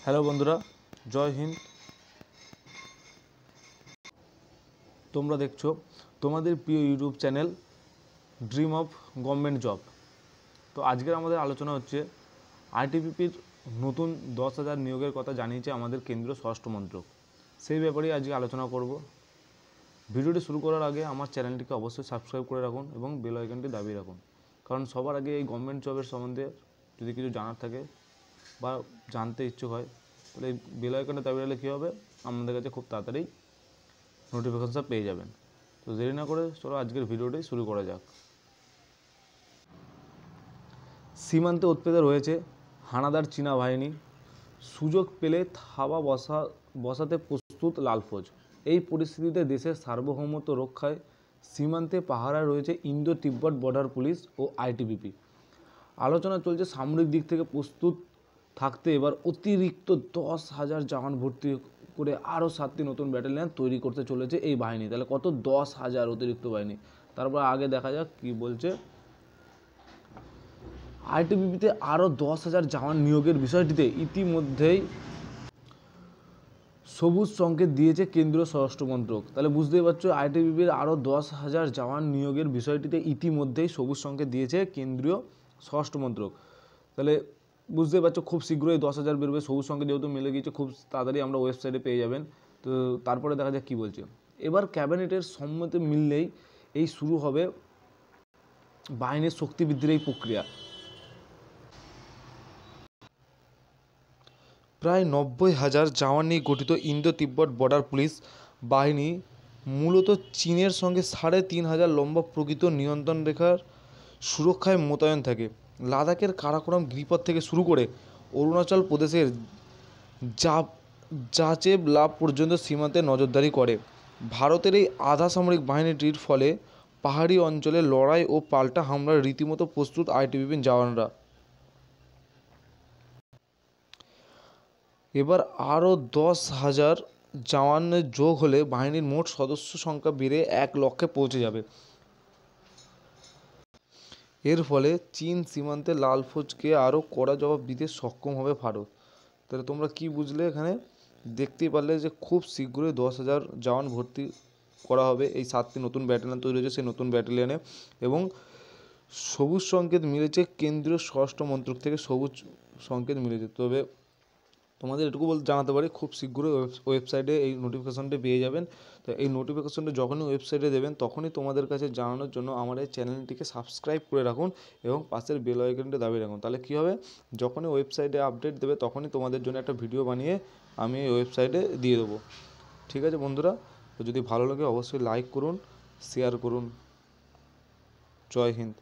Hello বন্ধুরা, জয় হিন্দ। তোমরা দেখছো তোমাদের প্রিয় YouTube channel dream of government job. তো আজকের আমাদের আলোচনা হচ্ছে আইটিবিপির নতুন 10,000 নিয়োগের কথা জানিয়েছে আমাদের কেন্দ্রীয় স্বরাষ্ট্র মন্ত্রক। সেই ব্যাপারেই আজকে আলোচনা করব। ভিডিওটি শুরু করার আগে আমার চ্যানেলটিকে অবশ্যই সাবস্ক্রাইব করে রাখুন এবং বেল আইকনটি দাবিয়ে রাখুন, কারণ সবার আগে এই গভর্নমেন্ট জবের সম্বন্ধে যদি কিছু জানার থাকে বা জানতে ইচ্ছুক হয় তাহলে এই বেল আইকনটা দাবিয়ে রাখলে কী হবে, আপনাদের কাছে খুব তাড়াতাড়ি নোটিফিকেশনটা পেয়ে যাবেন। তো দেরি না করে চলো আজকের ভিডিওটি শুরু করা যাক। সীমান্তে উৎপেতে রয়েছে হানাদার চীনা বাহিনী, সুযোগ পেলে থাবা বসাতে প্রস্তুত লাল ফৌজ। এই পরিস্থিতিতে দেশের সার্বভৌমত্ব রক্ষায় সীমান্তে পাহারায় রয়েছে ইন্দো তিব্বত বর্ডার পুলিশ ও আইটিবিপি। আলোচনা চলছে সামরিক দিক থেকে প্রস্তুত থাকতে এবার অতিরিক্ত 10,000 জওয়ান ভর্তি করে আরও 7টি নতুন ব্যাটালিয়ন তৈরি করতে চলেছে এই বাহিনী। তাহলে কত? 10,000 অতিরিক্ত বাহিনী। তারপর আগে দেখা যাক কি বলছে। আইটিবিপিতে আরও 10,000 জওয়ান নিয়োগের বিষয়টিতে ইতিমধ্যেই সবুজ সংকেত দিয়েছে কেন্দ্রীয় স্বরাষ্ট্র মন্ত্রক। তাহলে বুঝতেই পারছো আইটিবিপির আরও 10,000 জওয়ান নিয়োগের বিষয়টিতে ইতিমধ্যেই সবুজ সংকেত দিয়েছে কেন্দ্রীয় স্বরাষ্ট্র মন্ত্রক। তাহলে বুঝতেই পারছো খুব শীঘ্রই 10,000 বেরোবে। সবুজ সংকেত যেহেতু মিলে গিয়েছে, খুব তাড়াতাড়ি আমরা ওয়েবসাইটে পেয়ে যাবেন। তো তারপরে দেখা যাক কী বলছে। এবার ক্যাবিনেটের সম্মতি মিললেই এই শুরু হবে বাহিনীর শক্তি বৃদ্ধির এই প্রক্রিয়া। প্রায় 90,000 জওয়ান নিয়ে গঠিত ইন্দো তিব্বত বর্ডার পুলিশ বাহিনী মূলত চীনের সঙ্গে 3,500 লম্বা প্রকৃত নিয়ন্ত্রণ রেখার সুরক্ষায় মোতায়েন থাকে। লাদাখের কারাকোরাম গিরিপথ থেকে শুরু করে অরুণাচল প্রদেশের জাচেব লাভ পর্যন্ত সীমান্তে নজরদারি করে। ভারতের এই আধা সামরিক বাহিনীটির ফলে পাহাড়ি অঞ্চলে লড়াই ও পাল্টা হামলার রীতিমতো প্রস্তুত আইটিবিপির জওয়ানরা। এবার আরও 10,000 জওয়ানের যোগ হলে বাহিনীর মোট সদস্য সংখ্যা বেড়ে 1 লক্ষে পৌঁছে যাবে। এর ফলে চীন সীমান্তে লাল ফৌজকে আরও কড়া জবাব দিতে সক্ষম হবে ভারত। তাহলে তোমরা কি বুঝলে? এখানে দেখতেই পারলে যে খুব শীঘ্রই 10,000 জওয়ান ভর্তি করা হবে। এই 7টি নতুন ব্যাটালিয়ন তৈরি হয়েছে সেই নতুন ব্যাটালিয়নে, এবং সবুজ সংকেত মিলেছে কেন্দ্রীয় স্বরাষ্ট্র মন্ত্রক থেকে। সবুজ সংকেত মিলেছে। তবে তোমাদের এটুকু জানাতে পারি, খুব শীঘ্রই ওয়েবসাইটে এই নোটিফিকেশনটি পেয়ে যাবেন। তো এই নোটিফিকেশনটা যখনই ওয়েবসাইটে দেবেন তখনই তোমাদের কাছে জানানোর জন্য আমার এই চ্যানেলটিকে সাবস্ক্রাইব করে রাখুন এবং পাশের বেল আইকনটি দাবিয়ে রাখুন। তাহলে কী হবে, যখনই ওয়েবসাইটে আপডেট দেবে তখনই তোমাদের জন্য একটা ভিডিও বানিয়ে আমি এই ওয়েবসাইটে দিয়ে দেবো। ঠিক আছে বন্ধুরা? তো যদি ভালো লাগে অবশ্যই লাইক করুন, শেয়ার করুন। জয় হিন্দ।